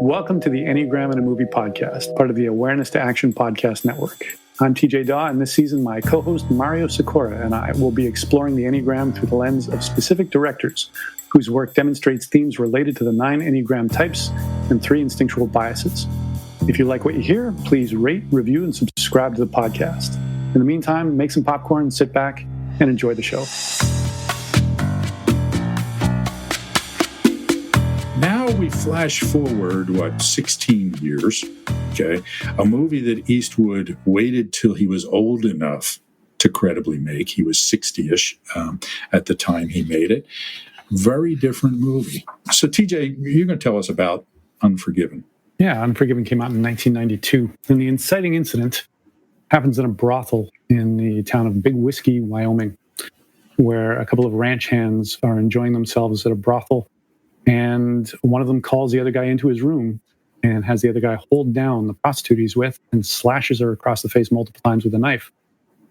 Welcome to the Enneagram in a Movie podcast, part of the Awareness to Action podcast network. I'm TJ Dawe, and this season my co-host Mario Sikora and I will be exploring the Enneagram through the lens of specific directors whose work demonstrates themes related to the 9 Enneagram types and 3 instinctual biases. If you like what you hear, please rate, review, and subscribe to the podcast. In the meantime, make some popcorn, sit back, and enjoy the show. Now we flash forward, 16 years, okay? A movie that Eastwood waited till he was old enough to credibly make. He was 60-ish at the time he made it. Very different movie. So, TJ, you're going to tell us about Unforgiven. Yeah, Unforgiven came out in 1992. And the inciting incident happens in a brothel in the town of Big Whiskey, Wyoming, where a couple of ranch hands are enjoying themselves at a brothel. And one of them calls the other guy into his room and has the other guy hold down the prostitute he's with and slashes her across the face multiple times with a knife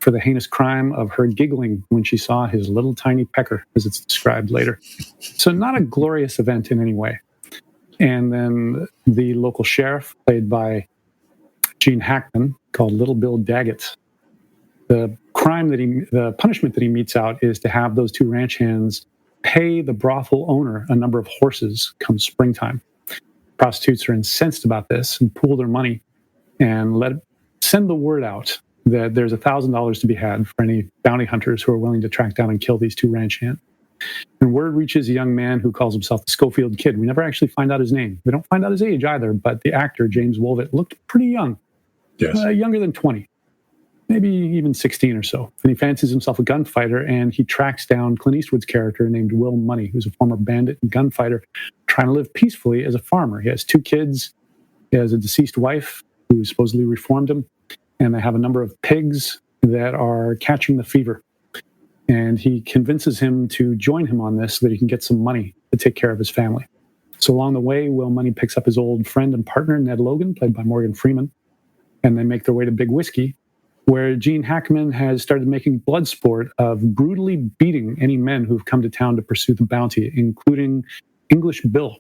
for the heinous crime of her giggling when she saw his little tiny pecker, as it's described later. So not a glorious event in any way. And then the local sheriff, played by Gene Hackman, called Little Bill Daggett. The punishment that he metes out is to have those two ranch hands pay the brothel owner a number of horses come springtime. Prostitutes are incensed about this and pool their money and send the word out that there's $1,000 to be had for any bounty hunters who are willing to track down and kill these two ranch hands. And word reaches a young man who calls himself the Schofield Kid. We never actually find out his name. We don't find out his age either, but the actor, James Woolvett, looked pretty young. Yes. Younger than 20. Maybe even 16 or so. And he fancies himself a gunfighter, and he tracks down Clint Eastwood's character named Will Money, who's a former bandit and gunfighter, trying to live peacefully as a farmer. He has 2 kids. He has a deceased wife who supposedly reformed him, and they have a number of pigs that are catching the fever. And he convinces him to join him on this so that he can get some money to take care of his family. So along the way, Will Money picks up his old friend and partner, Ned Logan, played by Morgan Freeman, and they make their way to Big Whiskey, where Gene Hackman has started making blood sport of brutally beating any men who've come to town to pursue the bounty, including English Bill,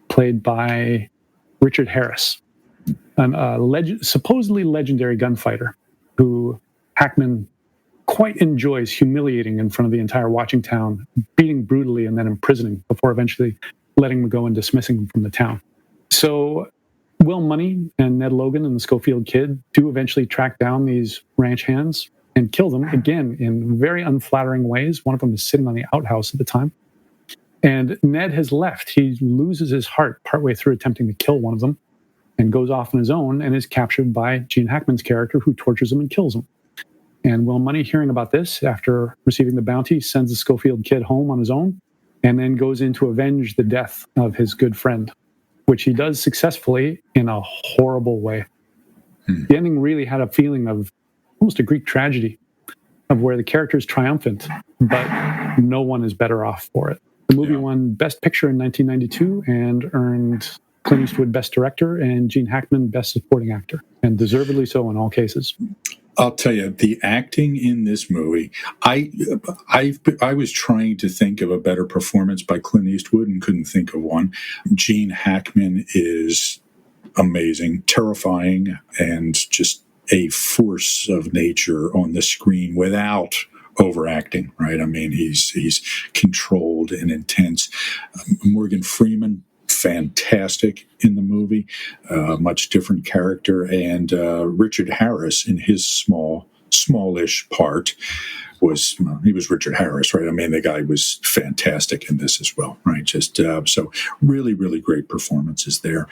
played by Richard Harris, a supposedly legendary gunfighter who Hackman quite enjoys humiliating in front of the entire watching town, beating brutally and then imprisoning before eventually letting him go and dismissing him from the town. So Will Money and Ned Logan and the Schofield Kid do eventually track down these ranch hands and kill them, again, in very unflattering ways. One of them is sitting on the outhouse at the time. And Ned has left. He loses his heart partway through attempting to kill one of them and goes off on his own and is captured by Gene Hackman's character, who tortures him and kills him. And Will Money, hearing about this after receiving the bounty, sends the Schofield Kid home on his own and then goes in to avenge the death of his good friend, which he does successfully in a horrible way. The ending really had a feeling of almost a Greek tragedy, of where the character is triumphant, but no one is better off for it. The movie won Best Picture in 1992 and earned Clint Eastwood Best Director and Gene Hackman Best Supporting Actor, and deservedly so in all cases. I'll tell you, the acting in this movie, I was trying to think of a better performance by Clint Eastwood and couldn't think of one. Gene Hackman is amazing, terrifying, and just a force of nature on the screen without overacting, right? I mean, he's controlled and intense. Morgan Freeman, fantastic in the movie, much different character, and Richard Harris in his smallish part he was Richard Harris, right? I mean, the guy was fantastic in this as well, right? Just so really, really great performances there.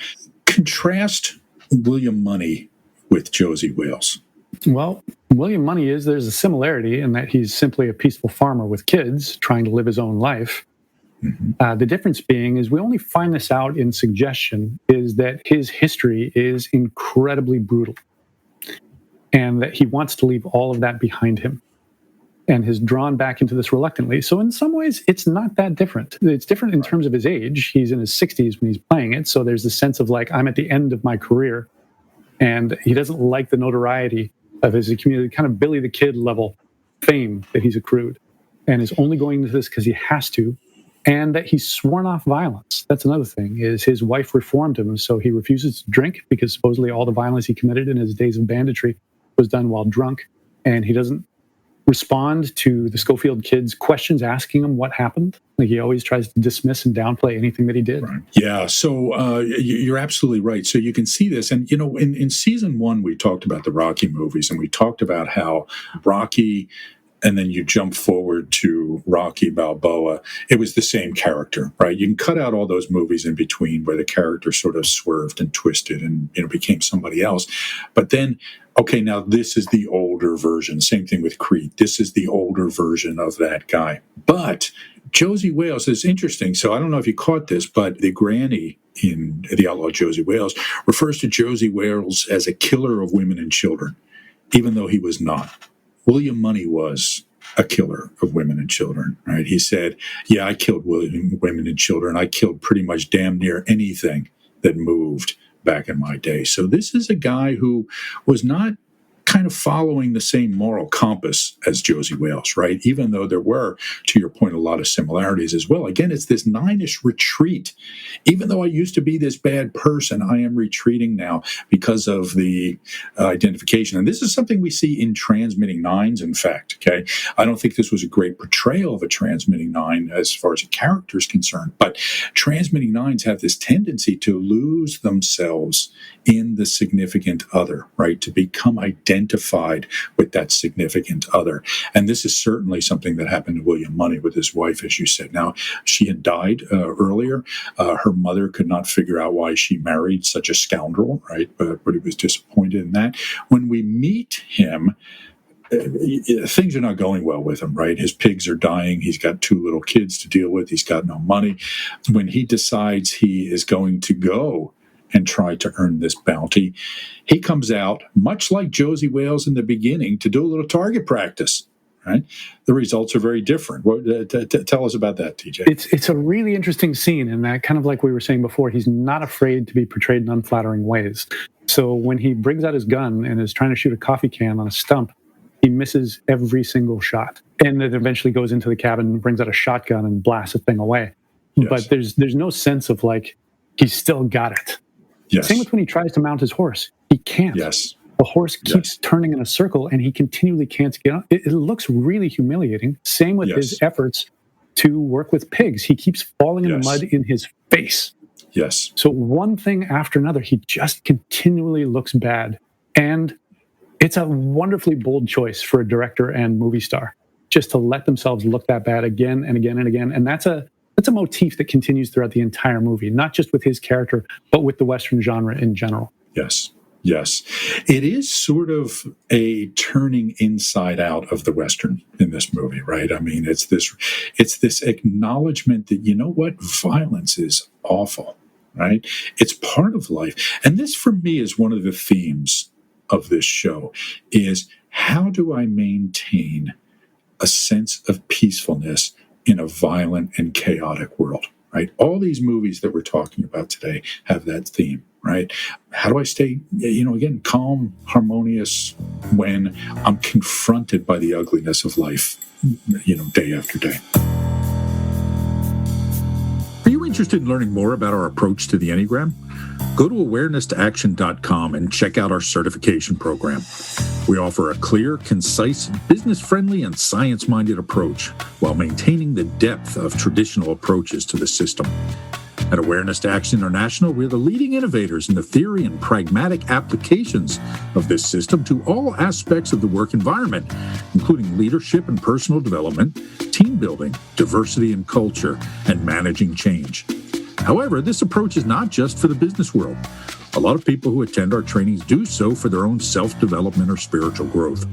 Contrast William Money with Josie Wales. Well, William Money there's a similarity in that he's simply a peaceful farmer with kids trying to live his own life. The difference being is we only find this out in suggestion, is that his history is incredibly brutal and that he wants to leave all of that behind him and has drawn back into this reluctantly. So in some ways, it's not that different. It's different in terms of his age. He's in his 60s when he's playing it. So there's this sense of like, I'm at the end of my career, and he doesn't like the notoriety of his community, kind of Billy the Kid level fame that he's accrued, and is only going into this because he has to and that he's sworn off violence. That's another thing, is his wife reformed him, so he refuses to drink because supposedly all the violence he committed in his days of banditry was done while drunk, and he doesn't respond to the Schofield kids' questions asking him what happened. Like, he always tries to dismiss and downplay anything that he did. Right. Yeah, so you're absolutely right. So you can see this. And, in season 1, we talked about the Rocky movies, and we talked about how Rocky, and then you jump forward to Rocky Balboa, it was the same character, right? You can cut out all those movies in between where the character sort of swerved and twisted and became somebody else. But then, okay, now this is the older version. Same thing with Creed. This is the older version of that guy. But Josie Wales is interesting. So I don't know if you caught this, but the granny in The Outlaw Josie Wales refers to Josie Wales as a killer of women and children, even though he was not. William Money was a killer of women and children, right? He said, yeah, I killed women and children. I killed pretty much damn near anything that moved back in my day. So this is a guy who was not kind of following the same moral compass as Josie Wales, right? Even though there were, to your point, a lot of similarities as well. Again, it's this nine-ish retreat. Even though I used to be this bad person, I am retreating now because of the identification. And this is something we see in Transmitting Nines, in fact, okay? I don't think this was a great portrayal of a Transmitting Nine as far as a character is concerned, but Transmitting Nines have this tendency to lose themselves in the significant other, right? To become identified with that significant other. And this is certainly something that happened to William Money with his wife, as you said. Now, she had died earlier. Her mother could not figure out why she married such a scoundrel, right? But he was disappointed in that. When we meet him, things are not going well with him, right? His pigs are dying. He's got 2 little kids to deal with. He's got no money. When he decides he is going to go and try to earn this bounty, he comes out, much like Josie Wales in the beginning, to do a little target practice, right? The results are very different. Tell us about that, TJ. It's a really interesting scene in that, kind of like we were saying before, he's not afraid to be portrayed in unflattering ways. So when he brings out his gun and is trying to shoot a coffee can on a stump, he misses every single shot. And then eventually goes into the cabin, brings out a shotgun and blasts the thing away. Yes. But there's no sense of like, he's still got it. Yes. Same with when he tries to mount his horse. He can't. Yes. The horse keeps turning in a circle and he continually can't get on. It looks really humiliating. Same with his efforts to work with pigs. He keeps falling in the mud in his face. Yes. So one thing after another, he just continually looks bad. And it's a wonderfully bold choice for a director and movie star, just to let themselves look that bad again and again and again. And that's a motif that continues throughout the entire movie, not just with his character, but with the Western genre in general. Yes. Yes. It is sort of a turning inside out of the Western in this movie, right? I mean, it's this acknowledgement that, you know what, violence is awful, right? It's part of life. And this, for me, is one of the themes of this show, is how do I maintain a sense of peacefulness in a violent and chaotic world, right? All these movies that we're talking about today have that theme, right? How do I stay, again, calm, harmonious when I'm confronted by the ugliness of life, day after day? Are you interested in learning more about our approach to the Enneagram? Go to awareness-to-action.com and check out our certification program. We offer a clear, concise, business-friendly, and science-minded approach while maintaining the depth of traditional approaches to the system. At Awareness to Action International, we're the leading innovators in the theory and pragmatic applications of this system to all aspects of the work environment, including leadership and personal development, team building, diversity and culture, and managing change. However, this approach is not just for the business world. A lot of people who attend our trainings do so for their own self-development or spiritual growth.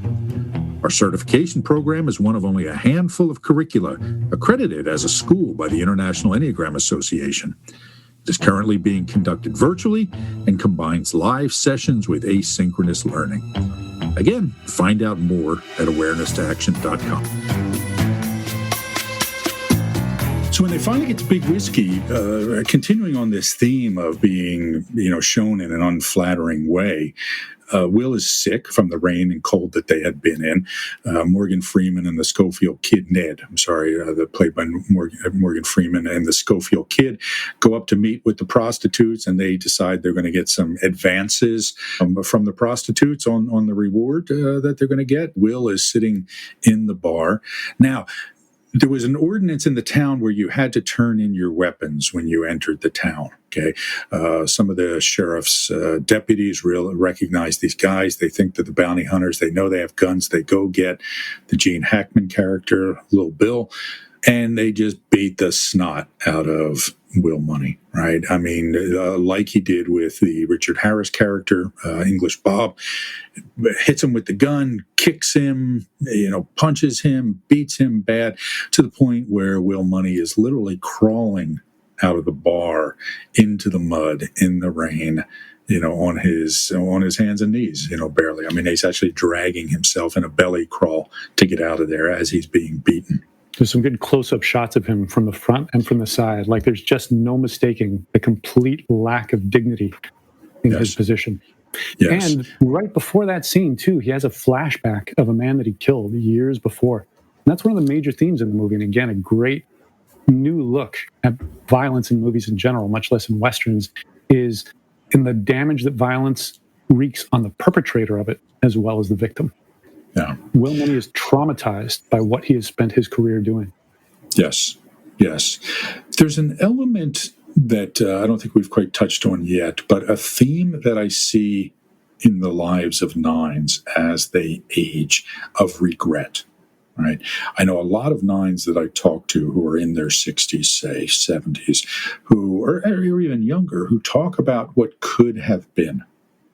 Our certification program is one of only a handful of curricula accredited as a school by the International Enneagram Association. It is currently being conducted virtually and combines live sessions with asynchronous learning. Again, find out more at awareness-to-action.com. So when they finally get to Big Whiskey, continuing on this theme of being, shown in an unflattering way, Will is sick from the rain and cold that they had been in. Morgan Freeman and the Schofield kid, Ned, played by Morgan Freeman, and the Schofield kid go up to meet with the prostitutes, and they decide they're going to get some advances from the prostitutes on the reward that they're going to get. Will is sitting in the bar. Now, there was an ordinance in the town where you had to turn in your weapons when you entered the town. Okay, some of the sheriff's deputies recognize these guys. They think they're the bounty hunters. They know they have guns. They go get the Gene Hackman character, Little Bill, and they just beat the snot out of Will Money, right? I mean, like he did with the Richard Harris character, English Bob, hits him with the gun, kicks him, punches him, beats him bad, to the point where Will Money is literally crawling out of the bar into the mud in the rain, on his hands and knees, barely. I mean, he's actually dragging himself in a belly crawl to get out of there as he's being beaten. There's some good close-up shots of him from the front and from the side. Like, there's just no mistaking the complete lack of dignity in his position. Yes. And right before that scene, too, he has a flashback of a man that he killed years before. And that's one of the major themes in the movie. And again, a great new look at violence in movies in general, much less in Westerns, is in the damage that violence wreaks on the perpetrator of it as well as the victim. Yeah. Will Money is traumatized by what he has spent his career doing. Yes. There's an element that I don't think we've quite touched on yet, but a theme that I see in the lives of nines as they age, of regret, right? I know a lot of nines that I talk to who are in their 60s, say 70s, who are even younger, who talk about what could have been.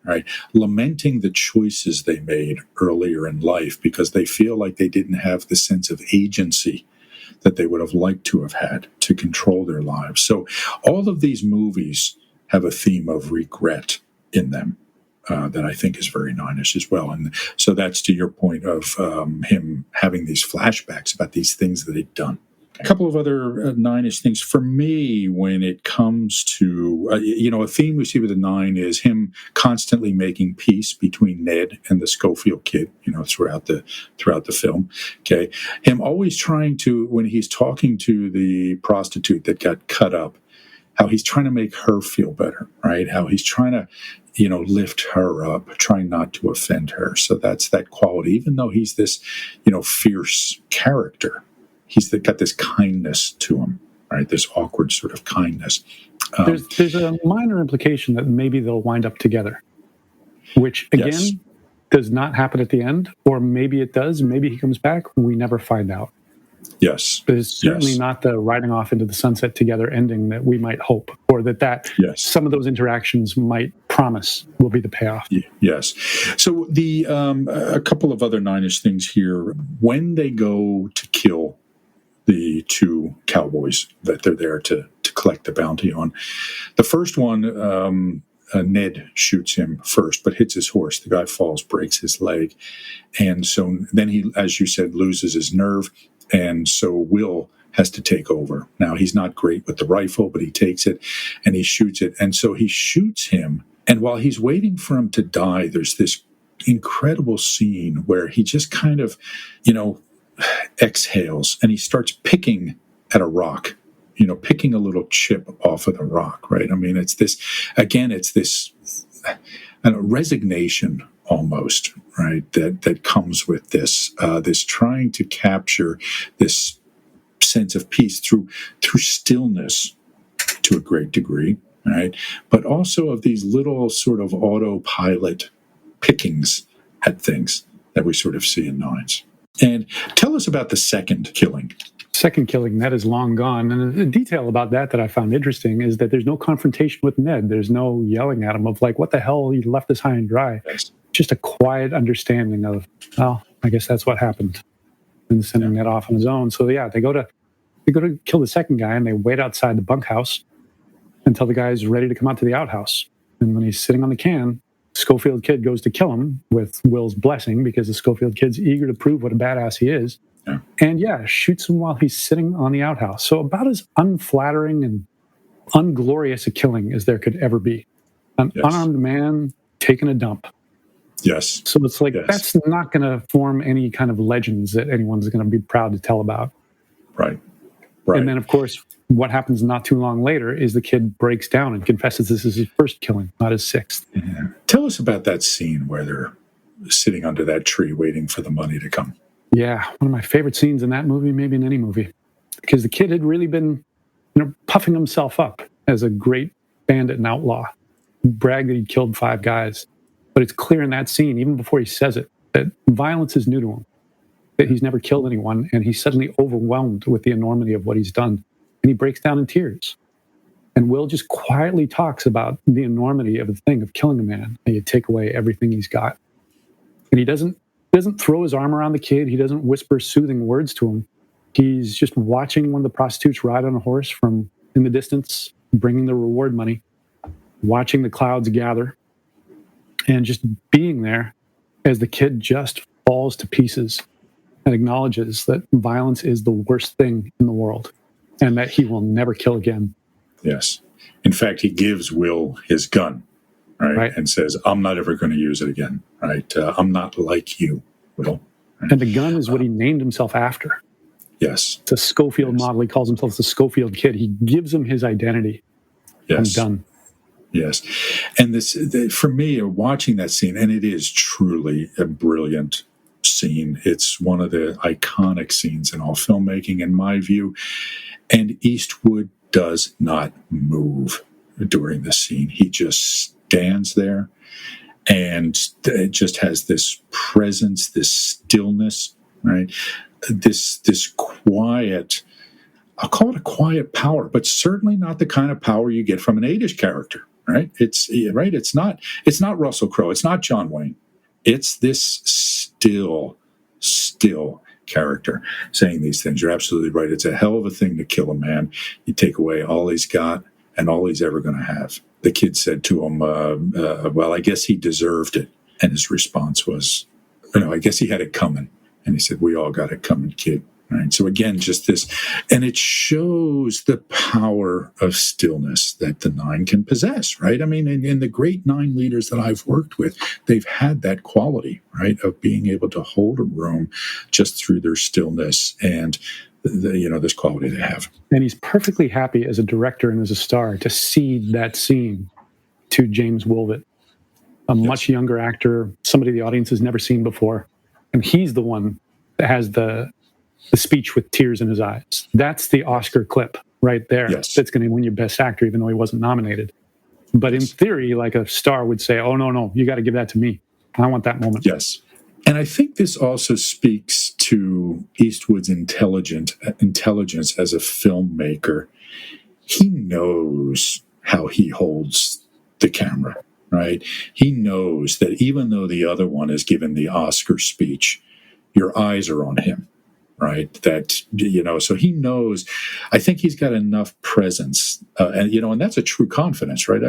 Right, lamenting the choices they made earlier in life because they feel like they didn't have the sense of agency that they would have liked to have had to control their lives. So all of these movies have a theme of regret in them that I think is very nine-ish as well. And so that's to your point of him having these flashbacks about these things that he'd done. A couple of other nine-ish things for me when it comes to, a theme we see with the nine is him constantly making peace between Ned and the Schofield kid, throughout the film. Okay. Him always trying to, when he's talking to the prostitute that got cut up, how he's trying to make her feel better, right? How he's trying to, lift her up, trying not to offend her. So that's that quality, even though he's this, fierce character. He's got this kindness to him, right? This awkward sort of kindness. There's a minor implication that maybe they'll wind up together, which, again, does not happen at the end. Or maybe it does. Maybe he comes back. We never find out. Yes. But it's certainly not the riding off into the sunset together ending that we might hope, or that some of those interactions might promise will be the payoff. Yes. So a couple of other nine-ish things here. When they go to kill the two cowboys that they're there to collect the bounty on. The first one, Ned shoots him first, but hits his horse. The guy falls, breaks his leg. And so then he, as you said, loses his nerve. And so Will has to take over. Now, he's not great with the rifle, but he takes it and he shoots it. And so he shoots him. And while he's waiting for him to die, there's this incredible scene where he just kind of, exhales and he starts picking at a rock, picking a little chip off of the rock, right? I mean, it's this resignation almost, right? That comes with this trying to capture this sense of peace through stillness to a great degree, right? But also of these little sort of autopilot pickings at things that we sort of see in nines. And tell us about the second killing. Second killing, Ned is long gone. And the detail about that I found interesting is that there's no confrontation with Ned. There's no yelling at him of like, what the hell, you left us high and dry. Yes. Just a quiet understanding of, well, I guess that's what happened. And sending Ned off on his own. So they go to kill the second guy and they wait outside the bunkhouse until the guy's ready to come out to the outhouse. And when he's sitting on the can, Schofield kid goes to kill him with Will's blessing because the Schofield kid's eager to prove what a badass he is. Yeah. And shoots him while he's sitting on the outhouse. So about as unflattering and unglorious a killing as there could ever be. An unarmed man taking a dump. Yes. So it's like, that's not going to form any kind of legends that anyone's going to be proud to tell about. Right. And then, of course, what happens not too long later is the kid breaks down and confesses this is his first killing, not his sixth. Yeah. Tell us about that scene where they're sitting under that tree waiting for the money to come. Yeah, one of my favorite scenes in that movie, maybe in any movie, because the kid had really been, puffing himself up as a great bandit and outlaw. He bragged that he'd killed 5 guys. But it's clear in that scene, even before he says it, that violence is new to him, that he's never killed anyone, and he's suddenly overwhelmed with the enormity of what he's done. And he breaks down in tears. And Will just quietly talks about the enormity of the thing of killing a man, and you take away everything he's got. And he doesn't throw his arm around the kid. He doesn't whisper soothing words to him. He's just watching one of the prostitutes ride on a horse from in the distance, bringing the reward money, watching the clouds gather, and just being there as the kid just falls to pieces and acknowledges that violence is the worst thing in the world and that he will never kill again. Yes. In fact, he gives Will his gun, right? And says, I'm not ever going to use it again, right? I'm not like you, Will. Right? And the gun is what he named himself after. Yes. It's a Schofield model. He calls himself the Schofield Kid. He gives him his identity. Yes. I'm done. Yes. And for me, watching that scene, and it is truly a brilliant scene. It's one of the iconic scenes in all filmmaking, in my view. And Eastwood does not move during the scene. He just stands there and it just has this presence, this stillness, right? This quiet, I'll call it a quiet power, but certainly not the kind of power you get from an 80s character. Right? It's not Russell Crowe. It's not John Wayne. It's this still character saying these things. You're absolutely right. It's a hell of a thing to kill a man. You take away all he's got and all he's ever going to have. The kid said to him, well, I guess he deserved it. And his response was, I guess he had it coming. And he said, we all got it coming, kid. Right. So again, just this, and it shows the power of stillness that the Nine can possess, right? I mean, in the great Nine leaders that I've worked with, they've had that quality, right, of being able to hold a room just through their stillness and this quality they have. And he's perfectly happy as a director and as a star to cede that scene to James Woolvett, a much younger actor, somebody the audience has never seen before, and he's the one that has the speech with tears in his eyes. That's the Oscar clip right there. Yes. That's going to win you Best Actor, even though he wasn't nominated. But in theory, like a star would say, oh, no, you got to give that to me. I want that moment. Yes. And I think this also speaks to Eastwood's intelligence as a filmmaker. He knows how he holds the camera, right? He knows that even though the other one is given the Oscar speech, your eyes are on him. Right. That, so he knows, I think he's got enough presence and that's a true confidence, right?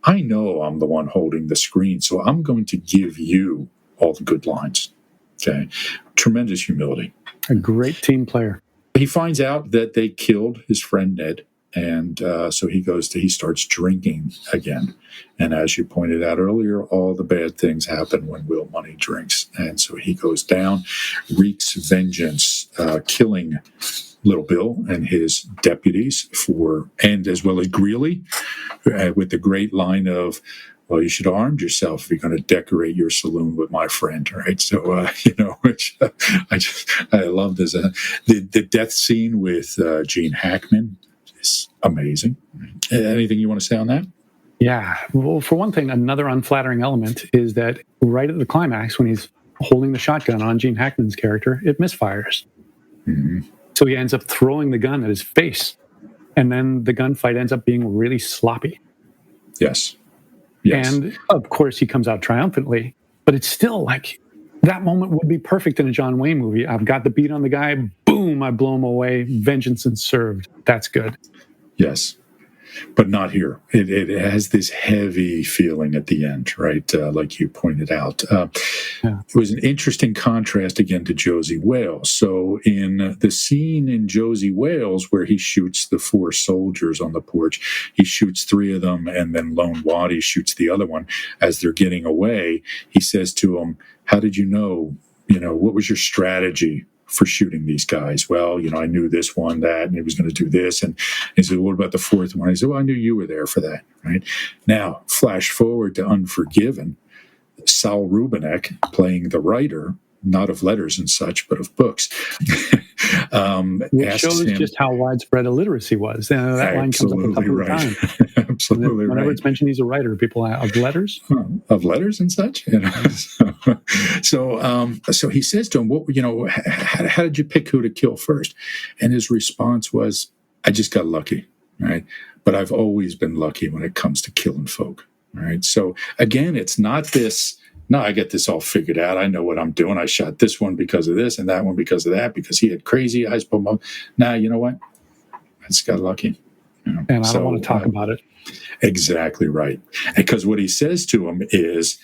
I know I'm the one holding the screen, so I'm going to give you all the good lines. Okay. Tremendous humility. A great team player. He finds out that they killed his friend Ned. And so he starts drinking again. And as you pointed out earlier, all the bad things happen when Will Money drinks. And so he goes down, wreaks vengeance, killing Little Bill and his deputies and as well as Greeley, with the great line of, well, you should have armed yourself if you're going to decorate your saloon with my friend, right? So, which I love this. The death scene with Gene Hackman is amazing. Anything you want to say on that? Yeah. Well, for one thing, another unflattering element is that right at the climax, when he's holding the shotgun on Gene Hackman's character, it misfires. Mm-hmm. So he ends up throwing the gun at his face. And then the gunfight ends up being really sloppy. Yes. And of course, he comes out triumphantly. But it's still like that moment would be perfect in a John Wayne movie. I've got the beat on the guy. Boom, I blow him away. Vengeance and served. That's good. Yes. But not here. It has this heavy feeling at the end, right? Like you pointed out. It was an interesting contrast again to Josie Wales. So in the scene in Josie Wales where he shoots the 4 soldiers on the porch, he shoots 3 of them, and then Lone Waddy shoots the other one as they're getting away. He says to him, "How did you know? What was your strategy for shooting these guys?" "Well, I knew this one, that, and he was going to do this." And he said, "What about the 4th one?" He said, "Well, I knew you were there for that." Right? Now, flash forward to Unforgiven. Saul Rubinek, playing the writer, not of letters and such, but of books. Which shows just how widespread illiteracy was. That line comes up a couple of times. Absolutely Whenever right. it's mentioned he's a writer, people of letters? Of letters and such. So he says to him, how did you pick who to kill first? And his response was, "I just got lucky, right? But I've always been lucky when it comes to killing folk." Right. So again, it's not this, "No, I get this all figured out. I know what I'm doing. I shot this one because of this and that one because of that, because he had crazy eyes." Now, you know what? I just got lucky. And I don't want to talk about it. Exactly right. Because what he says to him is,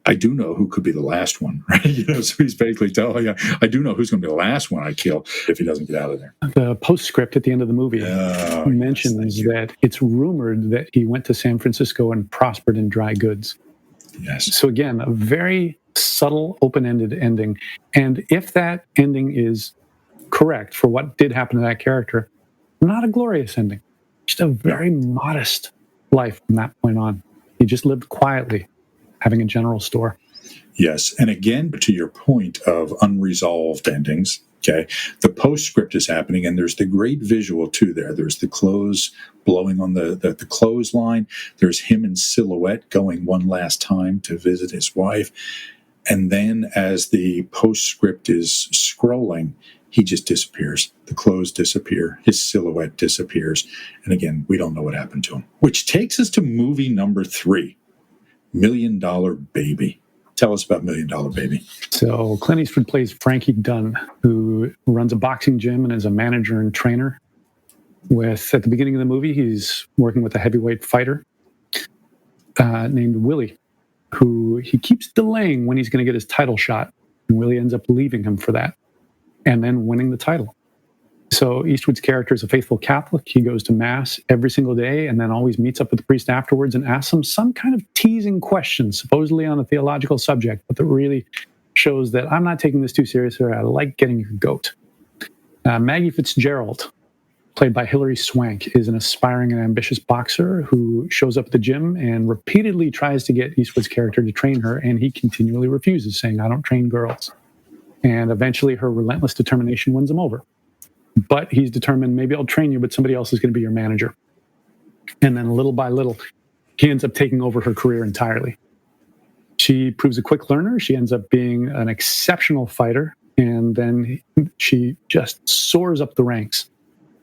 "I do know who could be the last one," right? So he's basically telling you, "I do know who's going to be the last one I kill if he doesn't get out of there." The postscript at the end of the movie mentions that it's rumored that he went to San Francisco and prospered in dry goods. Yes. So again, a very subtle, open-ended ending. And if that ending is correct for what did happen to that character, not a glorious ending, just a very modest life from that point on. He just lived quietly, having a general store. Yes. And again, to your point of unresolved endings, okay, the postscript is happening, and there's the great visual too there. There's the clothes blowing on the clothesline. There's him in silhouette going one last time to visit his wife. And then as the postscript is scrolling, he just disappears. The clothes disappear. His silhouette disappears. And again, we don't know what happened to him. Which takes us to movie number 3, $1 Million Baby. Tell us about $1 Million Baby. So Clint Eastwood plays Frankie Dunn, who runs a boxing gym and is a manager and trainer. At the beginning of the movie, he's working with a heavyweight fighter named Willie, who he keeps delaying when he's going to get his title shot. And Willie ends up leaving him for that and then winning the title. So Eastwood's character is a faithful Catholic. He goes to Mass every single day and then always meets up with the priest afterwards and asks him some kind of teasing question, supposedly on a theological subject, but that really shows that I'm not taking this too seriously. I like getting your goat. Maggie Fitzgerald, played by Hilary Swank, is an aspiring and ambitious boxer who shows up at the gym and repeatedly tries to get Eastwood's character to train her, and he continually refuses, saying, "I don't train girls." And eventually her relentless determination wins him over. But he's determined, maybe I'll train you, but somebody else is going to be your manager. And then little by little, he ends up taking over her career entirely. She proves a quick learner. She ends up being an exceptional fighter. And then she just soars up the ranks.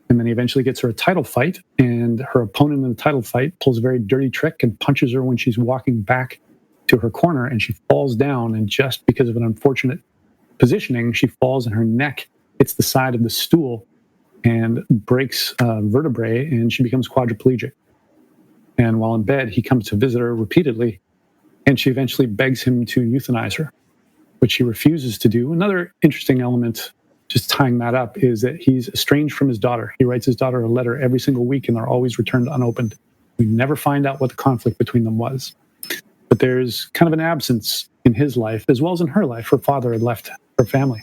And then he eventually gets her a title fight. And her opponent in the title fight pulls a very dirty trick and punches her when she's walking back to her corner. And she falls down. And just because of an unfortunate positioning, she falls and her neck hits the side of the stool and breaks vertebrae, and she becomes quadriplegic. And while in bed, he comes to visit her repeatedly, and she eventually begs him to euthanize her, which he refuses to do. Another interesting element, just tying that up, is that he's estranged from his daughter. He writes his daughter a letter every single week, and they're always returned unopened. We never find out what the conflict between them was. But there's kind of an absence in his life, as well as in her life. Her father had left her family.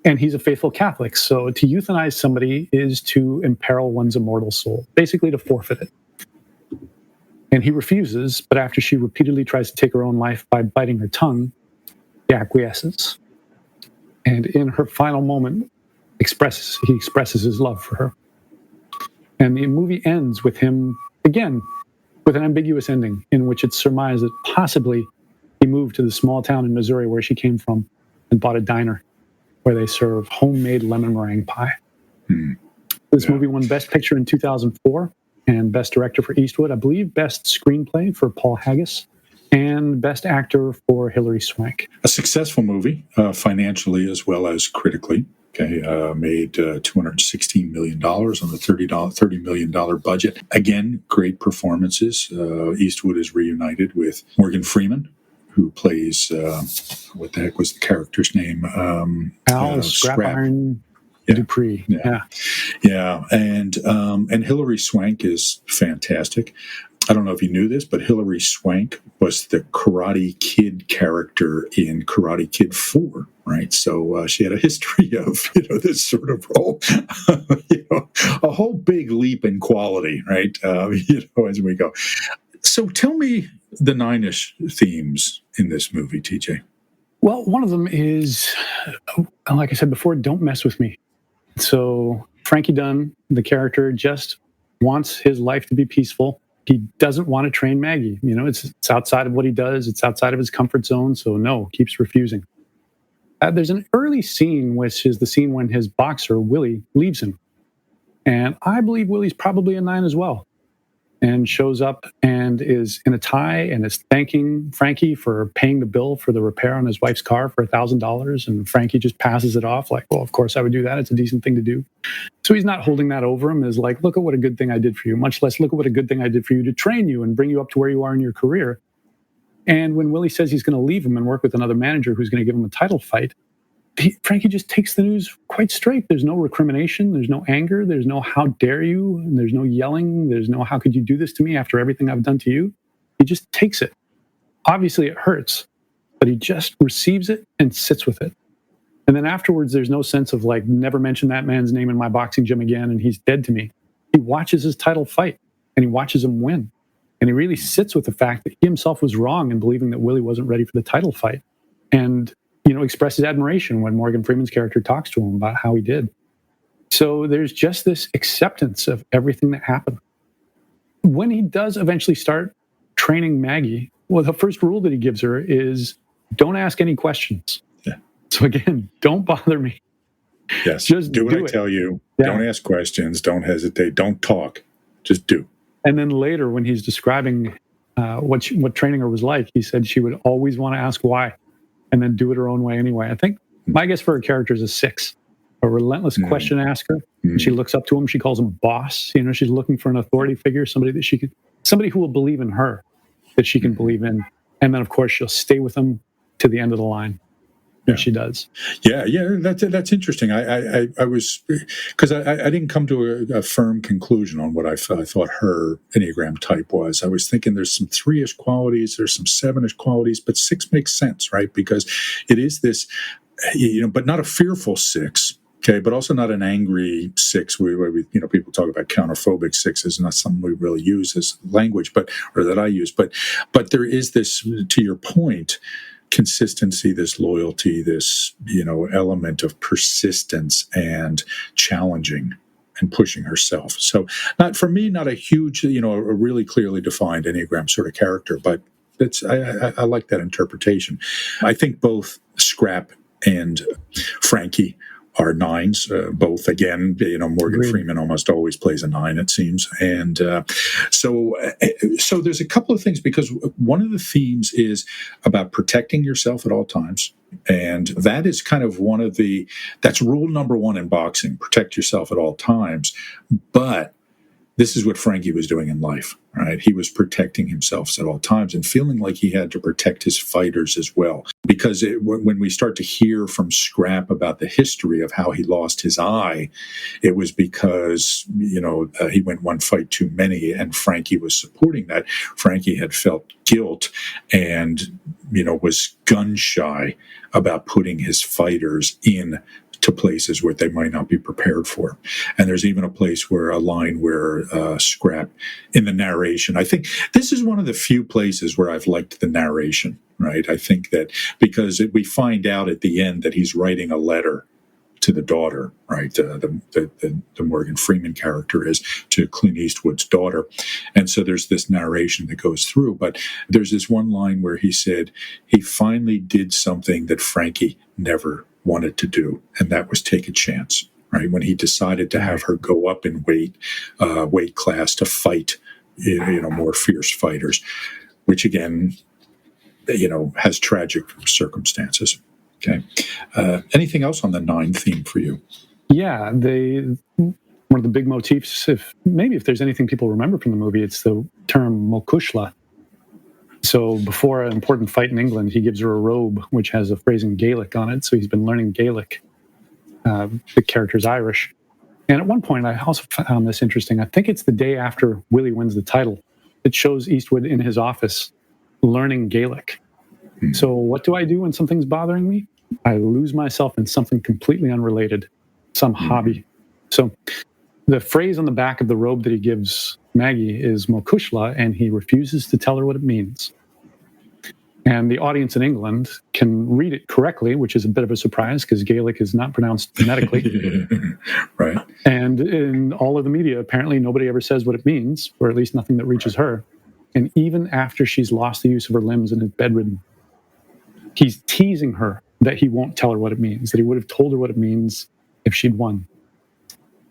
And he's a faithful Catholic. So to euthanize somebody is to imperil one's immortal soul, basically to forfeit it. And he refuses, but after she repeatedly tries to take her own life by biting her tongue, he acquiesces. And in her final moment, he expresses his love for her. And the movie ends with him, again, with an ambiguous ending in which it's surmised that possibly he moved to the small town in Missouri where she came from and bought a diner where they serve homemade lemon meringue pie. This movie won Best Picture in 2004 and Best Director for Eastwood, I believe Best Screenplay for Paul Haggis, and Best Actor for Hilary Swank. A successful movie, financially as well as critically. Okay, made $216 million on the $30 million budget. Again, great performances. Eastwood is reunited with Morgan Freeman, who plays, what the heck was the character's name? Al Scrap Iron Dupree. Yeah. And Hilary Swank is fantastic. I don't know if you knew this, but Hilary Swank was the Karate Kid character in Karate Kid 4, right? So she had a history of, this sort of role, a whole big leap in quality, right? As we go. So tell me the Nine-ish themes in this movie, TJ. Well, one of them is, like I said before, don't mess with me. So Frankie Dunn, the character, just wants his life to be peaceful. He doesn't want to train Maggie. It's outside of what he does. It's outside of his comfort zone. So no, keeps refusing. There's an early scene, which is the scene when his boxer, Willie, leaves him. And I believe Willie's probably a 9 as well. And shows up and is in a tie and is thanking Frankie for paying the bill for the repair on his wife's car for $1,000. And Frankie just passes it off like, well, of course I would do that. It's a decent thing to do. So he's not holding that over him as like, look at what a good thing I did for you, much less look at what a good thing I did for you to train you and bring you up to where you are in your career. And when Willie says he's going to leave him and work with another manager who's going to give him a title fight, Frankie just takes the news quite straight. There's no recrimination. There's no anger. There's no how dare you. And there's no yelling. There's no how could you do this to me after everything I've done to you. He just takes it. Obviously, it hurts, but he just receives it and sits with it. And then afterwards, there's no sense of like, never mention that man's name in my boxing gym again, and he's dead to me. He watches his title fight, and he watches him win. And he really sits with the fact that he himself was wrong in believing that Willie wasn't ready for the title fight. And expresses admiration when Morgan Freeman's character talks to him about how he did. So there's just this acceptance of everything that happened. When he does eventually start training Maggie, well, the first rule that he gives her is don't ask any questions. Yeah. So again, don't bother me. Yes. Just do what I tell you. Yeah. Don't ask questions. Don't hesitate. Don't talk. Just do. And then later, when he's describing what training her was like, he said she would always want to ask why. And then do it her own way anyway. I think my guess for her character is a 6, a relentless question asker. She looks up to him. She calls him boss. She's looking for an authority figure, somebody who will believe in her, that she can believe in. And then, of course, she'll stay with him to the end of the line. And she does. Yeah. That's interesting. I was because I didn't come to a firm conclusion on what I thought her Enneagram type was. I was thinking there's some 3-ish qualities, there's some 7-ish qualities, but 6 makes sense, right? Because it is this, but not a fearful 6. Okay, but also not an angry 6. Where people talk about counterphobic 6s, not something we really use as language, or that I use. But there is this, to your point, consistency, this loyalty, this element of persistence and challenging and pushing herself. So not a huge, a really clearly defined Enneagram sort of character, but I like that interpretation. I think both Scrap and Frankie are 9s, both. Again, Morgan Freeman almost always plays a 9, it seems. And so there's a couple of things, because one of the themes is about protecting yourself at all times. And that is kind of that's rule number 1 in boxing, protect yourself at all times. But this is what Frankie was doing in life, right? He was protecting himself at all times and feeling like he had to protect his fighters as well. Because when we start to hear from Scrap about the history of how he lost his eye, it was because, he went one fight too many, and Frankie was supporting that. Frankie had felt guilt and, was gun shy about putting his fighters in to places where they might not be prepared for. And there's even a line where Scrap, in the narration, I think this is one of the few places where I've liked the narration, right? I think that because we find out at the end that he's writing a letter to the daughter, right? The Morgan Freeman character is to Clint Eastwood's daughter. And so there's this narration that goes through, but there's this one line where he said he finally did something that Frankie never wanted to do, and that was take a chance, right? When he decided to have her go up in weight class to fight, more fierce fighters, which again, has tragic circumstances. Okay. Anything else on the nine theme for you? Yeah, one of the big motifs, if there's anything people remember from the movie, it's the term mokushla. So before an important fight in England, he gives her a robe which has a phrase in Gaelic on it. So he's been learning Gaelic. The character's Irish. And at one point, I also found this interesting. I think it's the day after Willie wins the title. It shows Eastwood in his office learning Gaelic. So what do I do when something's bothering me? I lose myself in something completely unrelated, some hobby. So the phrase on the back of the robe that he gives Maggie is Mokushla, and he refuses to tell her what it means. And the audience in England can read it correctly, which is a bit of a surprise because Gaelic is not pronounced phonetically. Right. And in all of the media, apparently nobody ever says what it means, or at least nothing that reaches her. And even after she's lost the use of her limbs and is bedridden, he's teasing her that he won't tell her what it means, that he would have told her what it means if she'd won.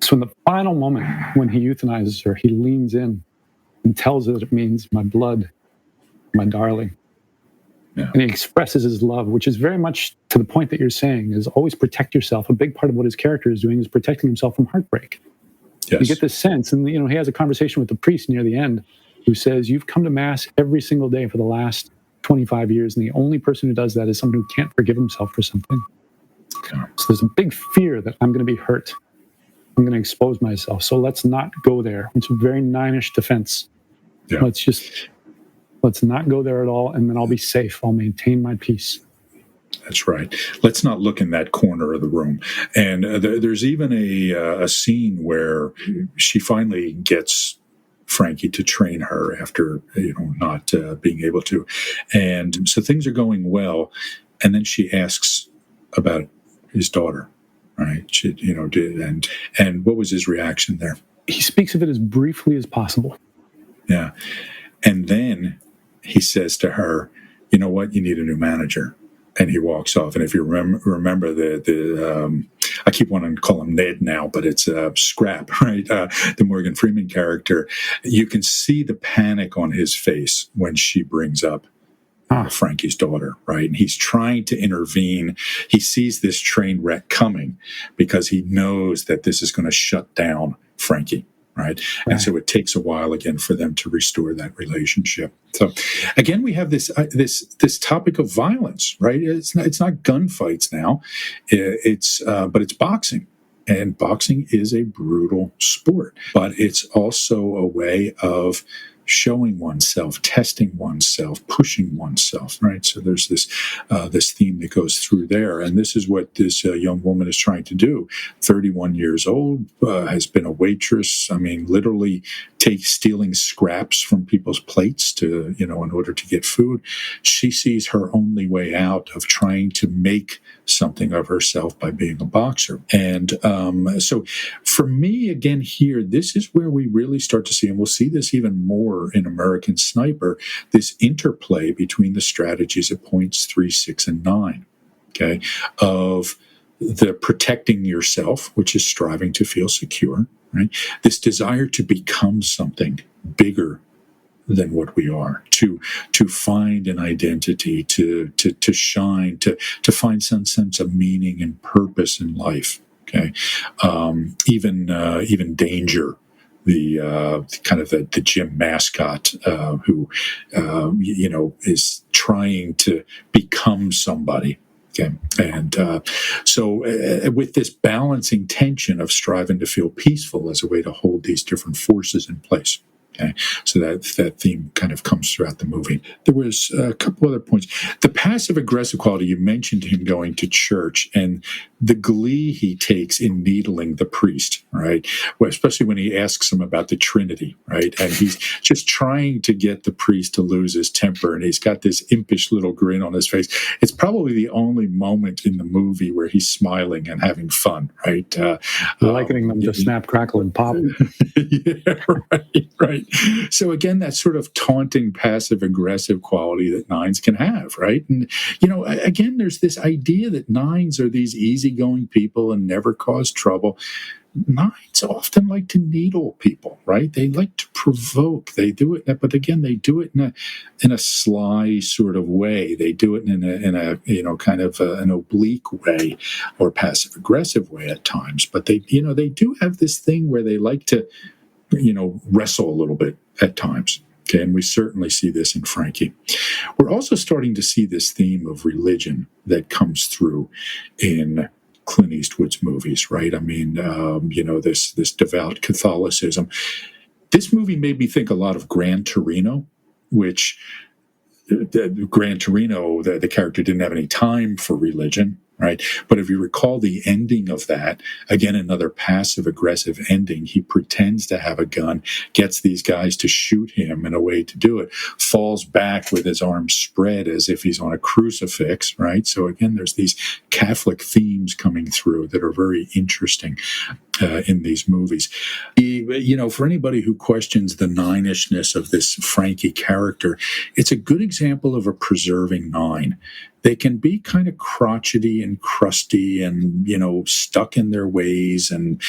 So in the final moment, when he euthanizes her, he leans in and tells her that it means my blood, my darling. Yeah. And he expresses his love, which is very much to the point that you're saying, is always protect yourself. A big part of what his character is doing is protecting himself from heartbreak. Yes. You get this sense, and he has a conversation with the priest near the end who says, you've come to Mass every single day for the last 25 years, and the only person who does that is someone who can't forgive himself for something. Okay. So there's a big fear that I'm going to be hurt. I'm going to expose myself. So let's not go there. It's a very nine-ish defense. Yeah. Let's not go there at all, and then I'll be safe. I'll maintain my peace. That's right. Let's not look in that corner of the room. And there's even a scene where she finally gets Frankie to train her after not being able to, and so things are going well. And then she asks about his daughter, right? She, and what was his reaction there? He speaks of it as briefly as possible. Yeah, and then he says to her, "You know what? You need a new manager." And he walks off. And if you remember I keep wanting to call him Ned now, but it's Scrap, right? The Morgan Freeman character. You can see the panic on his face when she brings up Frankie's daughter, right? And he's trying to intervene. He sees this train wreck coming because he knows that this is going to shut down Frankie. Right. And so it takes a while again for them to restore that relationship. So again, we have this topic of violence, right? It's not gunfights now. But it's boxing. And boxing is a brutal sport, but it's also a way of showing oneself, testing oneself, pushing oneself, right? So there's this theme that goes through there. And this is what this young woman is trying to do. 31 years old, has been a waitress. I mean, literally stealing scraps from people's plates to, in order to get food. She sees her only way out of trying to make something of herself by being a boxer. And so for me, again, here, this is where we really start to see, and we'll see this even more in American Sniper, this interplay between the strategies at points 3, 6, and 9, okay, of the protecting yourself, which is striving to feel secure, right? This desire to become something bigger than what we are, to find an identity, to shine, to find some sense of meaning and purpose in life. Okay, even danger. The kind of the gym mascot who is trying to become somebody. Okay, and so with this balancing tension of striving to feel peaceful as a way to hold these different forces in place. Okay, so that theme kind of comes throughout the movie. There was a couple other points. The passive-aggressive quality, you mentioned him going to church and the glee he takes in needling the priest, right? Well, especially when he asks him about the Trinity, right? And he's just trying to get the priest to lose his temper, and he's got this impish little grin on his face. It's probably the only moment in the movie where he's smiling and having fun, right? Likening them to snap, crackle, and pop. Yeah, right. So again, that sort of taunting, passive-aggressive quality that nines can have, right? And, again, there's this idea that nines are these easygoing people and never cause trouble. nines often like to needle people, right? They like to provoke. They do it, but again, they do it in a sly sort of way. They do it in a kind of an oblique way or passive aggressive way at times. But they do have this thing where they like to wrestle a little bit at times. Okay, and we certainly see this in Frankie. We're also starting to see this theme of religion that comes through in Clint Eastwood's movies, right? I mean, this devout Catholicism. This movie made me think a lot of Gran Torino, which Gran Torino, the character didn't have any time for religion, right? But if you recall the ending of that, again, another passive aggressive ending, he pretends to have a gun, gets these guys to shoot him in a way to do it, falls back with his arms spread as if he's on a crucifix, right? So again, there's these Catholic themes coming through that are very interesting in these movies. For anybody who questions the nine-ishness of this Frankie character, it's a good example of a preserving nine. They can be kind of crotchety and crusty and, stuck in their ways and,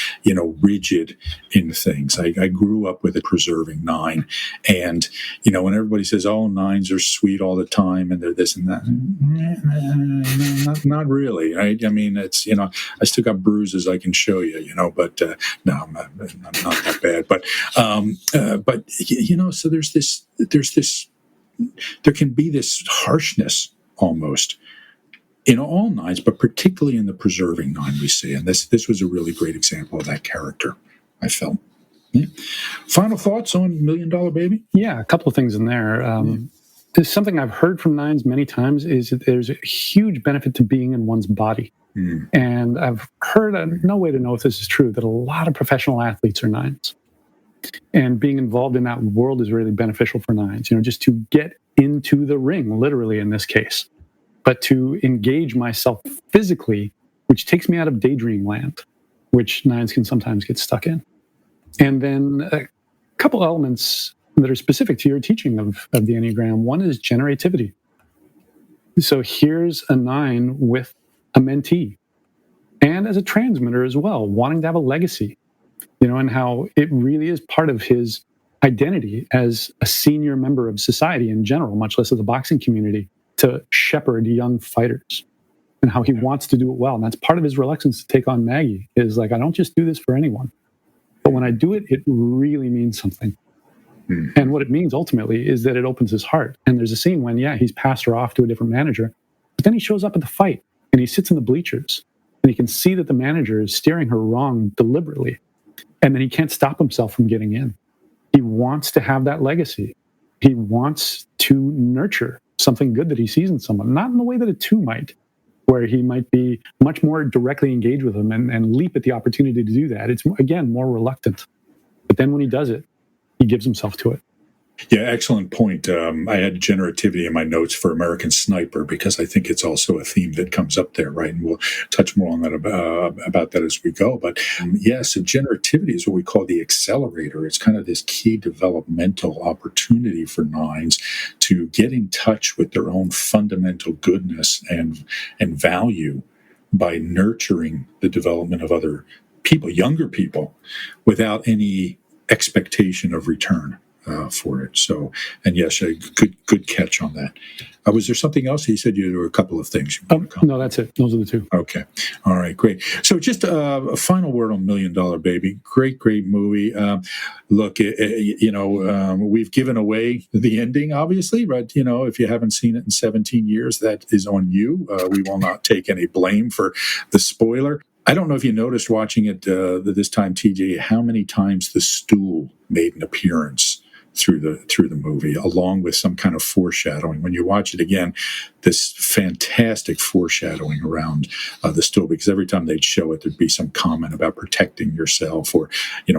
rigid in things. I grew up with a preserving nine. And, when everybody says, oh, nines are sweet all the time and they're this and that, not really, right? I mean, it's, I still got bruises I can show you, but no, I'm not that bad. But so there can be this harshness almost in all nines, but particularly in the preserving nine we see. And this was a really great example of that character, I felt. Yeah. Final thoughts on Million Dollar Baby? Yeah, a couple of things in there. There's something I've heard from nines many times is that there's a huge benefit to being in one's body. And I've heard, no way to know if this is true, that a lot of professional athletes are nines. And being involved in that world is really beneficial for nines, just to get into the ring, literally in this case, but to engage myself physically, which takes me out of daydream land, which nines can sometimes get stuck in. And then a couple elements that are specific to your teaching of the Enneagram. One is generativity. So here's a nine with a mentee and as a transmitter as well, wanting to have a legacy, and how it really is part of his identity as a senior member of society in general, much less of the boxing community, to shepherd young fighters, and how he wants to do it well. And that's part of his reluctance to take on Maggie, is like, I don't just do this for anyone, but when I do it, it really means something. And what it means ultimately is that it opens his heart. And there's a scene when, he's passed her off to a different manager, but then he shows up at the fight and he sits in the bleachers and he can see that the manager is steering her wrong deliberately. And then he can't stop himself from getting in. He wants to have that legacy. He wants to nurture something good that he sees in someone, not in the way that a two might, where he might be much more directly engaged with them and leap at the opportunity to do that. It's, again, more reluctant. But then when he does it, he gives himself to it. Yeah, excellent point. I had generativity in my notes for American Sniper because I think it's also a theme that comes up there, right? And we'll touch more on that about that as we go. But so generativity is what we call the accelerator. It's kind of this key developmental opportunity for nines to get in touch with their own fundamental goodness and value by nurturing the development of other people, younger people, without any expectation of return for it. So, and yes, a good catch on that. Was there something else? He said there were a couple of things. No, that's it. Those are the two. Okay. All right, great. So just a final word on Million Dollar Baby. Great movie. Look, we've given away the ending, obviously, but, if you haven't seen it in 17 years, that is on you. We will not take any blame for the spoiler. I don't know if you noticed watching it this time, TJ, how many times the stool made an appearance through the movie, along with some kind of foreshadowing. When you watch it again, this fantastic foreshadowing around the stool, because every time they'd show it, there'd be some comment about protecting yourself, or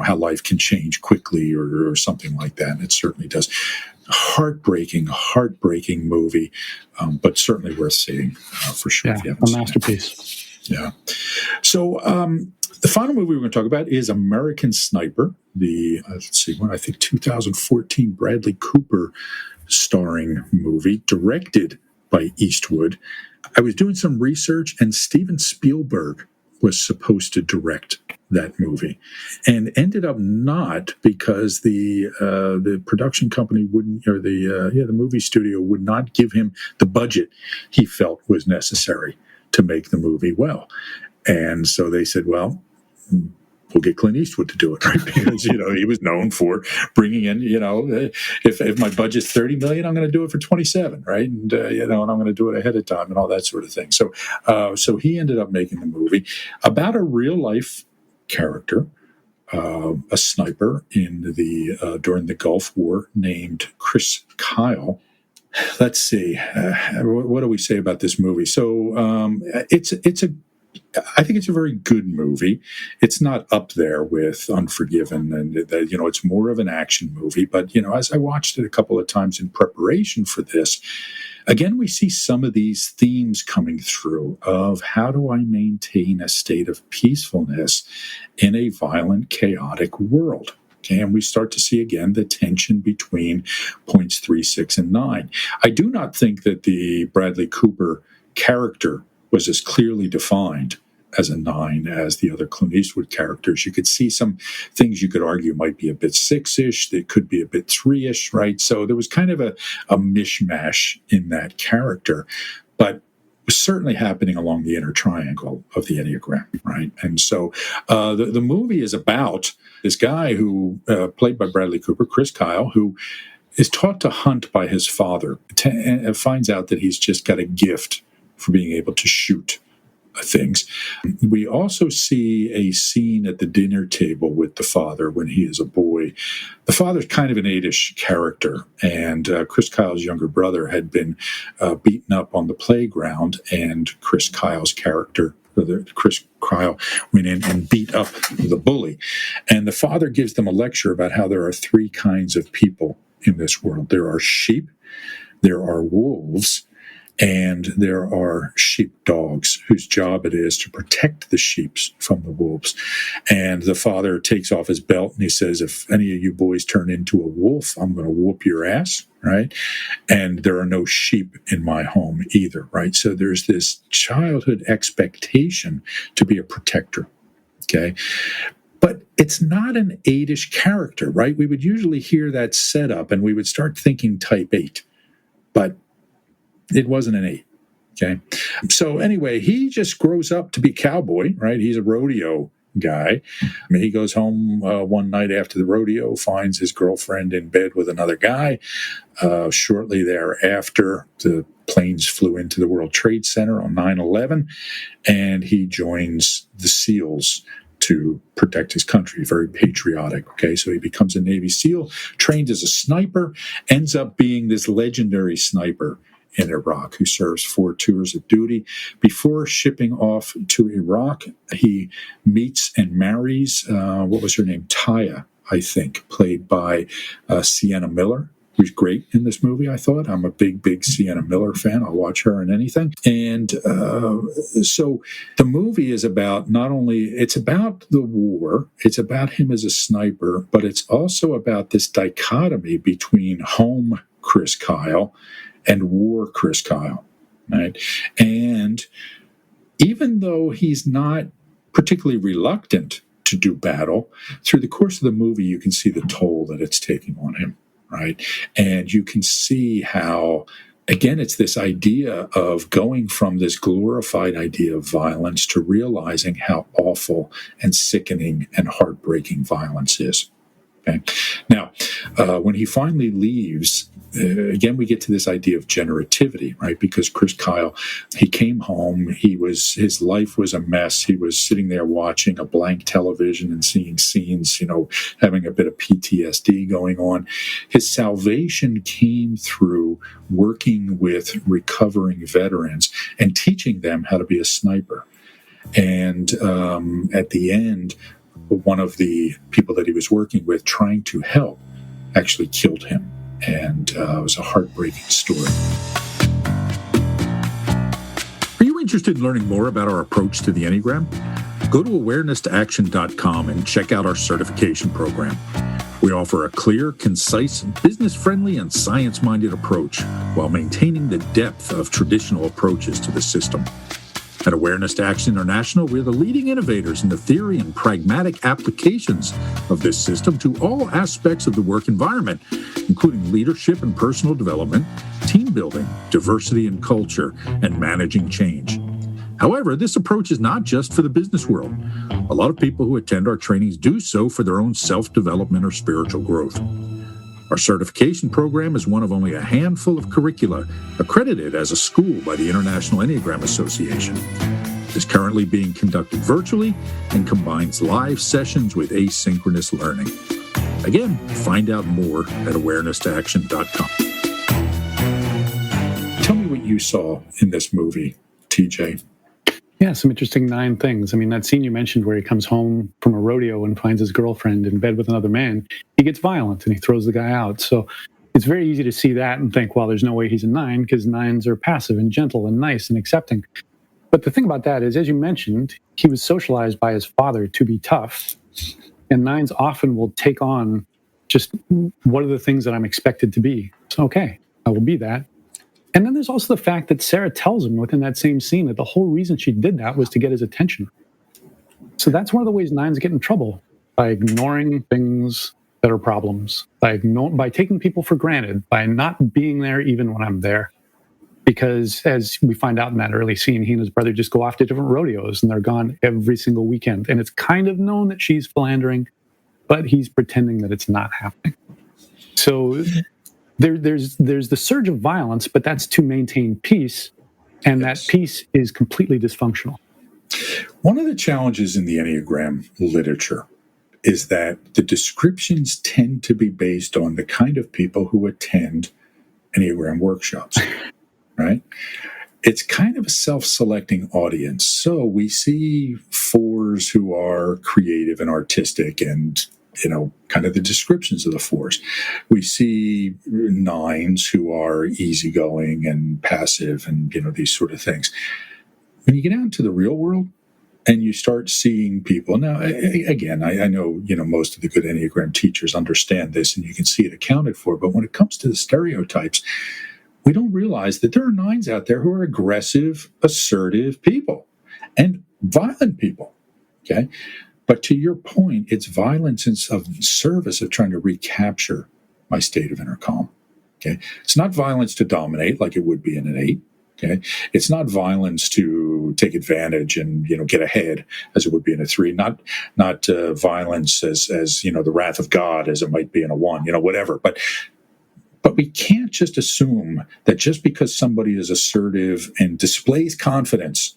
how life can change quickly, or something like that. And it certainly does. Heartbreaking movie, but certainly worth seeing for sure. Yeah, a masterpiece. Yeah. So the final movie we're going to talk about is American Sniper, the, I think 2014 Bradley Cooper starring movie, directed by Eastwood. I was doing some research, and Steven Spielberg was supposed to direct that movie, and ended up not, because the production company wouldn't, or the movie studio would not give him the budget he felt was necessary to make the movie well. And so they said, well, we'll get Clint Eastwood to do it, right? Because, he was known for bringing in, if my budget's $30 million, I'm going to do it for 27, right? And, and I'm going to do it ahead of time and all that sort of thing. So he ended up making the movie about a real life character, a sniper during the Gulf War named Chris Kyle. Let's see, what do we say about this movie? So I think it's a very good movie. It's not up there with Unforgiven, and it's more of an action movie. But as I watched it a couple of times in preparation for this, again, we see some of these themes coming through of how do I maintain a state of peacefulness in a violent, chaotic world. Okay, and we start to see again the tension between points 3, 6, and 9. I do not think that the Bradley Cooper character was as clearly defined as a 9 as the other Clint Eastwood characters. You could see some things you could argue might be a bit 6-ish, they could be a bit 3-ish, right? So there was kind of a mishmash in that character, but it was certainly happening along the inner triangle of the Enneagram, right? And so the movie is about this guy who, played by Bradley Cooper, Chris Kyle, who is taught to hunt by his father, and finds out that he's just got a gift for being able to shoot things. We also see a scene at the dinner table with the father when he is a boy. The father's kind of an 8-ish character, and Chris Kyle's younger brother had been beaten up on the playground, and Chris Kyle's character, Chris Kyle, went in and beat up the bully. And the father gives them a lecture about how there are 3 kinds of people in this world. There are sheep, there are wolves, and there are sheepdogs whose job it is to protect the sheep from the wolves. And the father takes off his belt and he says, if any of you boys turn into a wolf, I'm going to whoop your ass, right? And there are no sheep in my home either, right? So there's this childhood expectation to be a protector, okay? But it's not an 8-ish character, right? We would usually hear that setup and we would start thinking type 8, but it wasn't an 8, okay? So anyway, he just grows up to be a cowboy, right? He's a rodeo guy. I mean, he goes home one night after the rodeo, finds his girlfriend in bed with another guy. Shortly thereafter, the planes flew into the World Trade Center on 9/11, and he joins the SEALs to protect his country. Very patriotic, okay? So he becomes a Navy SEAL, trained as a sniper, ends up being this legendary sniper in Iraq, who serves 4 tours of duty. Before shipping off to Iraq, he meets and marries, what was her name? Taya, I think, played by Sienna Miller, who's great in this movie, I thought. I'm a big Sienna Miller fan. I'll watch her in anything. And so the movie is about it's about the war, it's about him as a sniper, but it's also about this dichotomy between home Chris Kyle and war Chris Kyle, right? And even though he's not particularly reluctant to do battle, through the course of the movie, you can see the toll that it's taking on him, right? And you can see how, again, it's this idea of going from this glorified idea of violence to realizing how awful and sickening and heartbreaking violence is. Okay. Now, when he finally leaves, again, we get to this idea of generativity, right? Because Chris Kyle, he came home, his life was a mess. He was sitting there watching a blank television and seeing scenes, having a bit of PTSD going on. His salvation came through working with recovering veterans and teaching them how to be a sniper. And at the end, one of the people that he was working with, trying to help, actually killed him. And it was a heartbreaking story. Are you interested in learning more about our approach to the Enneagram? Go to awareness-to-action.com and check out our certification program. We offer a clear, concise, business-friendly, and science-minded approach while maintaining the depth of traditional approaches to the system. At Awareness to Action International, we're the leading innovators in the theory and pragmatic applications of this system to all aspects of the work environment, including leadership and personal development, team building, diversity and culture, and managing change. However, this approach is not just for the business world. A lot of people who attend our trainings do so for their own self-development or spiritual growth. Our certification program is one of only a handful of curricula accredited as a school by the International Enneagram Association. It is currently being conducted virtually and combines live sessions with asynchronous learning. Again, find out more at awareness-to-action.com. Tell me what you saw in this movie, TJ. Yeah, some interesting 9 things. I mean, that scene you mentioned where he comes home from a rodeo and finds his girlfriend in bed with another man, he gets violent and he throws the guy out. So it's very easy to see that and think, well, there's no way he's a 9 because 9s are passive and gentle and nice and accepting. But the thing about that is, as you mentioned, he was socialized by his father to be tough. And 9s often will take on just what are the things that I'm expected to be. So, okay, I will be that. And then there's also the fact that Sarah tells him within that same scene that the whole reason she did that was to get his attention. So that's one of the ways 9s get in trouble, by ignoring things that are problems, by taking people for granted, by not being there even when I'm there. Because as we find out in that early scene, he and his brother just go off to different rodeos and they're gone every single weekend. And it's kind of known that she's philandering, but he's pretending that it's not happening. So there's the surge of violence, but that's to maintain peace, and that peace is completely dysfunctional. One of the challenges in the Enneagram literature is that the descriptions tend to be based on the kind of people who attend Enneagram workshops, right? It's kind of a self-selecting audience. So we see 4s who are creative and artistic and kind of the descriptions of the 4s. We see 9s who are easygoing and passive and, these sort of things. When you get out into the real world and you start seeing people, now, again, I know, most of the good Enneagram teachers understand this and you can see it accounted for, but when it comes to the stereotypes, we don't realize that there are 9s out there who are aggressive, assertive people and violent people, okay? But to your point, it's violence in service of trying to recapture my state of inner calm. Okay, it's not violence to dominate like it would be in an 8. Okay, it's not violence to take advantage and get ahead as it would be in a 3. Not violence as the wrath of God as it might be in a 1. Whatever. But we can't just assume that just because somebody is assertive and displays confidence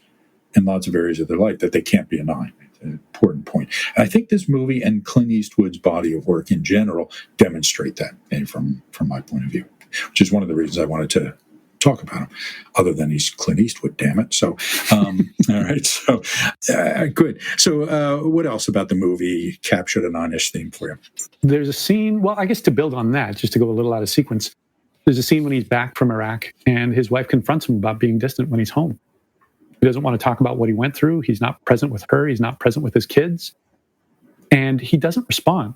in lots of areas of their life that they can't be a 9. An important point. And I think this movie and Clint Eastwood's body of work in general demonstrate that, and from my point of view, which is one of the reasons I wanted to talk about him, other than he's Clint Eastwood, damn it. So, all right. So, good. So, what else about the movie captured a 9-ish theme for you? There's a scene, well, I guess to build on that, just to go a little out of sequence, there's a scene when he's back from Iraq and his wife confronts him about being distant when he's home. He doesn't want to talk about what he went through. He's not present with her. He's not present with his kids. And he doesn't respond.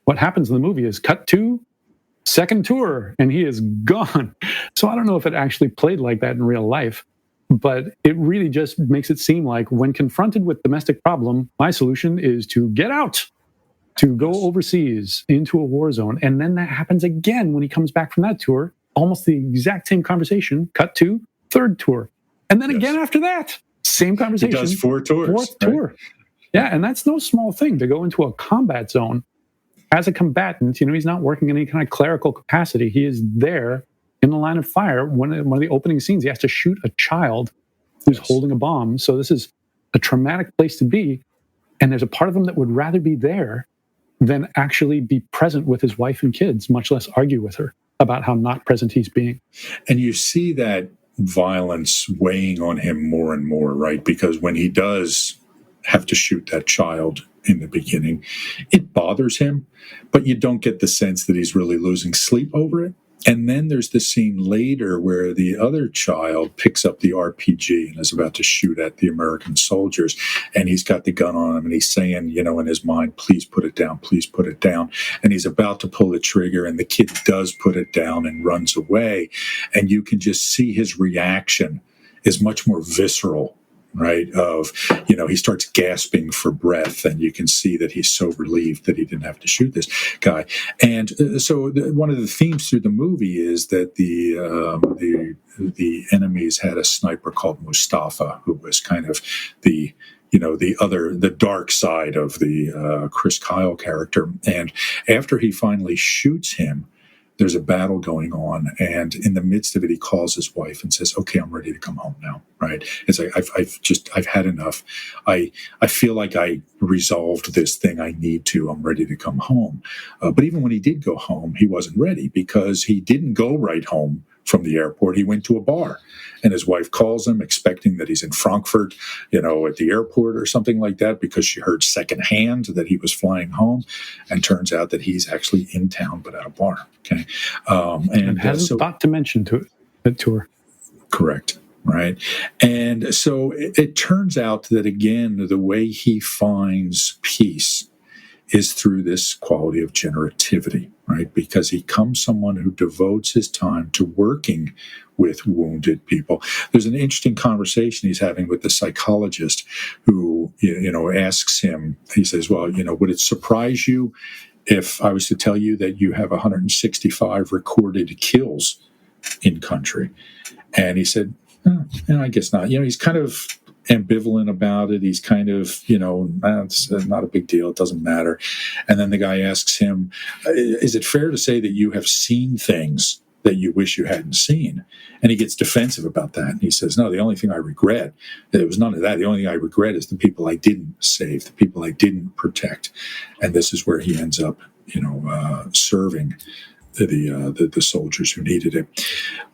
What happens in the movie is cut to second tour, and he is gone. So I don't know if it actually played like that in real life, but it really just makes it seem like when confronted with domestic problem, my solution is to get out, to go overseas into a war zone. And then that happens again when he comes back from that tour, almost the exact same conversation, cut to third tour. And then again after that, same conversation. He does 4 tours. Fourth tour. Yeah, and that's no small thing to go into a combat zone as a combatant. He's not working in any kind of clerical capacity. He is there in the line of fire. One of the opening scenes, he has to shoot a child who's holding a bomb. So this is a traumatic place to be. And there's a part of him that would rather be there than actually be present with his wife and kids, much less argue with her about how not present he's being. And you see that violence weighing on him more and more, right? Because when he does have to shoot that child in the beginning, it bothers him, but you don't get the sense that he's really losing sleep over it. And then there's the scene later where the other child picks up the RPG and is about to shoot at the American soldiers. And he's got the gun on him and he's saying, in his mind, please put it down, please put it down. And he's about to pull the trigger and the kid does put it down and runs away. And you can just see his reaction is much more visceral right? Of, he starts gasping for breath, and you can see that he's so relieved that he didn't have to shoot this guy. And so one of the themes through the movie is that the enemies had a sniper called Mustafa, who was kind of the the dark side of the Chris Kyle character. And after he finally shoots him, there's a battle going on, and in the midst of it, he calls his wife and says, "Okay, I'm ready to come home now." Right? It's like I've had enough. I feel like I resolved this thing I need to. I'm ready to come home. But even when he did go home, he wasn't ready, because he didn't go right home from the airport. He went to a bar, and his wife calls him, expecting that he's in Frankfurt, at the airport or something like that, because she heard secondhand that he was flying home, and turns out that he's actually in town but at a bar. Okay, and hasn't thought to mention to her. Correct. Right. And so it turns out that, again, the way he finds peace is through this quality of generativity, right? Because he becomes someone who devotes his time to working with wounded people. There's an interesting conversation he's having with the psychologist who, asks him, he says, well, would it surprise you if I was to tell you that you have 165 recorded kills in country? And he said, I guess not. He's kind of ambivalent about it. He's kind of, it's not a big deal. It doesn't matter. And then the guy asks him, is it fair to say that you have seen things that you wish you hadn't seen? And he gets defensive about that. And he says, no, the only thing I regret, it was none of that. The only thing I regret is the people I didn't save, the people I didn't protect. And this is where he ends up, serving the soldiers who needed it.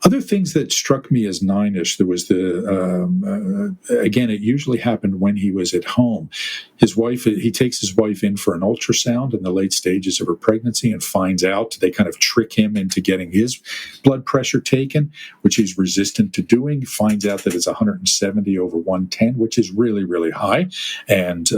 Other things that struck me as nine-ish, there was again, it usually happened when he was at home. He takes his wife in for an ultrasound in the late stages of her pregnancy and finds out, they kind of trick him into getting his blood pressure taken, which he's resistant to doing. Finds out that it's 170 over 110, which is really, really high and,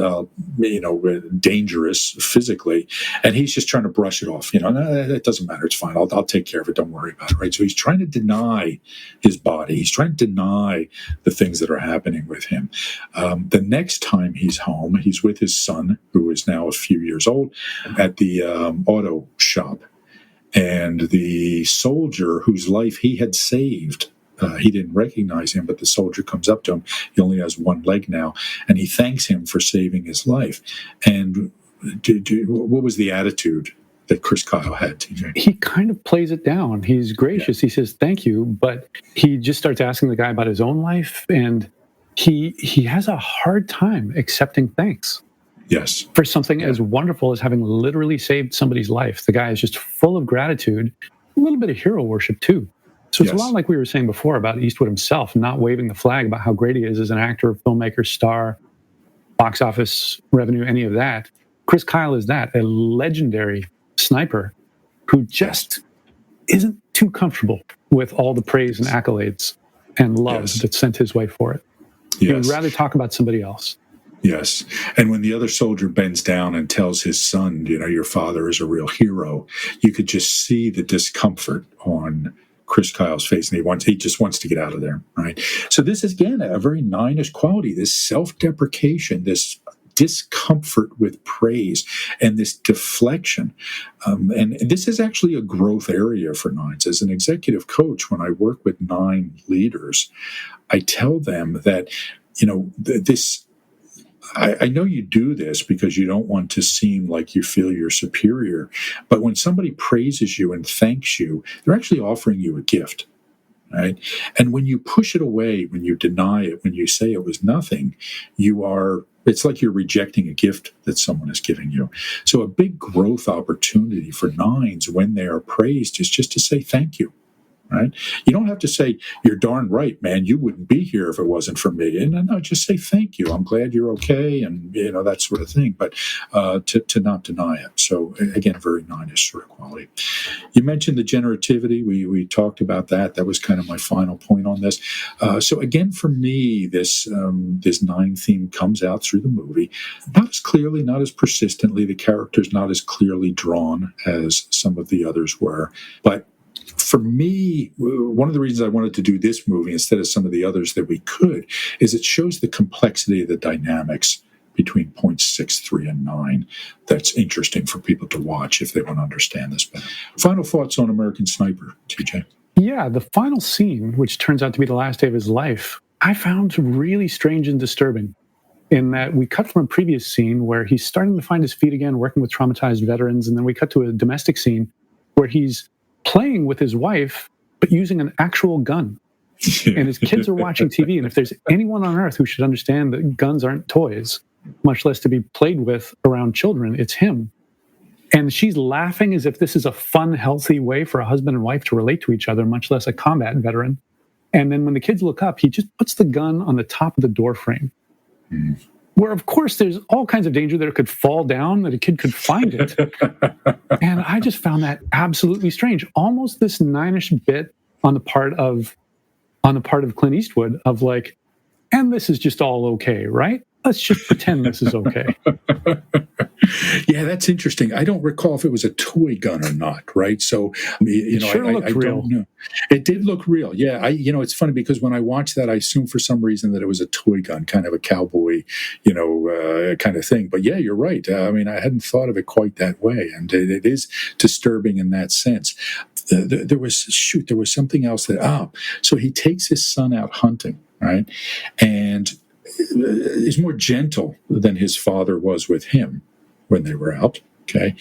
dangerous physically. And he's just trying to brush it off. No, that doesn't matter. It's fine. I'll take care of it. Don't worry about it. Right. So he's trying to deny his body. He's trying to deny the things that are happening with him. The next time he's home, he's with his son, who is now a few years old, at the auto shop. And the soldier whose life he had saved, he didn't recognize him, but the soldier comes up to him. He only has one leg now, and he thanks him for saving his life. And what was the attitude that Chris Kyle had, TJ? He kind of plays it down. He's gracious. Yeah. He says, thank you. But he just starts asking the guy about his own life. And he has a hard time accepting thanks. Yes. For something as wonderful as having literally saved somebody's life. The guy is just full of gratitude, a little bit of hero worship too. So it's a lot like we were saying before about Eastwood himself, not waving the flag about how great he is as an actor, filmmaker, star, box office revenue, any of that. Chris Kyle is that, a legendary sniper who just isn't too comfortable with all the praise and accolades and love that's sent his way for it. He would rather talk about somebody else. Yes. And when the other soldier bends down and tells his son, your father is a real hero, you could just see the discomfort on Chris Kyle's face, and he just wants to get out of there, right? So this is, again, a very nine-ish quality, this self-deprecation, this discomfort with praise, and this deflection. And this is actually a growth area for nines. As an executive coach, when I work with nine leaders, I tell them that, this, I know you do this because you don't want to seem like you feel you're superior, but when somebody praises you and thanks you, they're actually offering you a gift. Right? And when you push it away, when you deny it, when you say it was nothing, it's like you're rejecting a gift that someone is giving you. So a big growth opportunity for nines when they are praised is just to say thank you. Right? You don't have to say, you're darn right, man, you wouldn't be here if it wasn't for me. And no, just say thank you. I'm glad you're okay, and that sort of thing. But to not deny it. So again, very nine-ish sort of quality. You mentioned the generativity. We talked about that. That was kind of my final point on this. So again, for me, this nine theme comes out through the movie. Not as clearly, not as persistently. The characters not as clearly drawn as some of the others were. But for me, one of the reasons I wanted to do this movie instead of some of the others that we could is it shows the complexity of the dynamics between points 6, 3, and 9. That's interesting for people to watch if they want to understand this better. Final thoughts on American Sniper, TJ? Yeah, the final scene, which turns out to be the last day of his life, I found really strange and disturbing in that we cut from a previous scene where he's starting to find his feet again, working with traumatized veterans, and then we cut to a domestic scene where he's playing with his wife, but using an actual gun. And his kids are watching TV. And if there's anyone on earth who should understand that guns aren't toys, much less to be played with around children, it's him. And she's laughing as if this is a fun, healthy way for a husband and wife to relate to each other, much less a combat veteran. And then when the kids look up, he just puts the gun on the top of the door frame. Where, of course, there's all kinds of danger that it could fall down, that a kid could find it. And I just found that absolutely strange. Almost this nine-ish bit on the part of Clint Eastwood of like, and this is just all okay, right? Let's just pretend this is okay. Yeah, that's interesting. I don't recall if it was a toy gun or not, right? So, It sure looked real. Don't know. It did look real. Yeah, it's funny because when I watched that, I assumed for some reason that it was a toy gun, kind of a cowboy, kind of thing. But yeah, you're right. I hadn't thought of it quite that way, and it is disturbing in that sense. There was something else so he takes his son out hunting, right? And is more gentle than his father was with him when they were out, okay?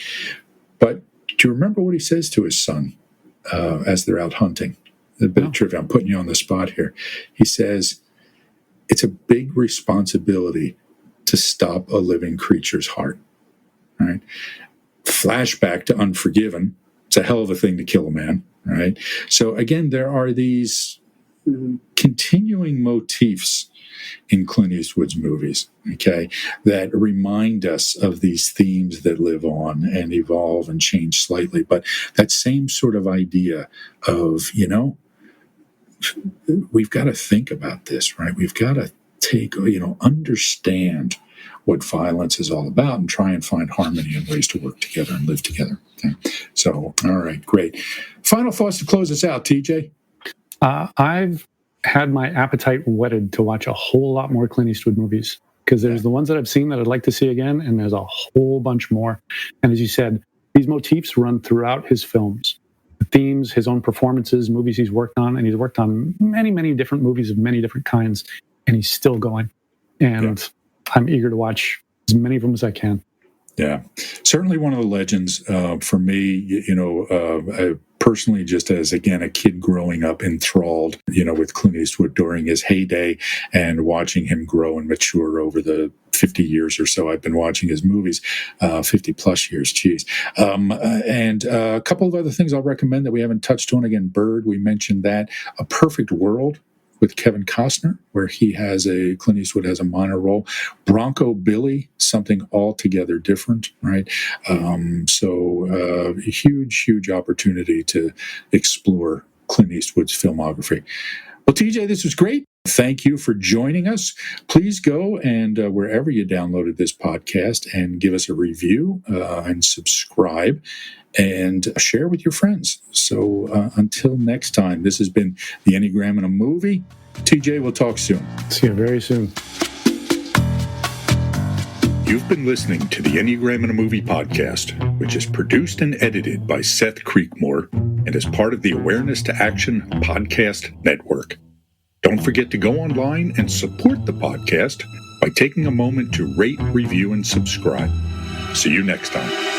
But do you remember what he says to his son as they're out hunting? A bit of trivia. I'm putting you on the spot here. He says, it's a big responsibility to stop a living creature's heart, right? Flashback to Unforgiven. It's a hell of a thing to kill a man, right? So again, there are these continuing motifs in Clint Eastwood's movies, okay, that remind us of these themes that live on and evolve and change slightly. But that same sort of idea of, we've got to think about this, right? We've got to understand what violence is all about and try and find harmony and ways to work together and live together. Okay? So, all right, great. Final thoughts to close us out, TJ? I've had my appetite whetted to watch a whole lot more Clint Eastwood movies because there's the ones that I've seen that I'd like to see again, and there's a whole bunch more. And as you said, these motifs run throughout his films. The themes, his own performances, movies he's worked on, and he's worked on many, many different movies of many different kinds, and he's still going. And I'm eager to watch as many of them as I can. Yeah, certainly one of the legends for me, personally, just as, again, a kid growing up enthralled, with Clint Eastwood during his heyday and watching him grow and mature over the 50 years or so I've been watching his movies, 50 plus years, geez. And a couple of other things I'll recommend that we haven't touched on. Again, Bird, we mentioned that. A Perfect World with Kevin Costner, where Clint Eastwood has a minor role. Bronco Billy, something altogether different, right? So huge, huge opportunity to explore Clint Eastwood's filmography. Well, TJ, this was great. Thank you for joining us. Please go and wherever you downloaded this podcast and give us a review and subscribe and share with your friends. So until next time, this has been the Enneagram in a Movie. TJ, we'll talk soon. See you very soon. You've been listening to the Enneagram in a Movie podcast, which is produced and edited by Seth Creekmore and is part of the Awareness to Action podcast network. Don't forget to go online and support the podcast by taking a moment to rate, review, and subscribe. See you next time.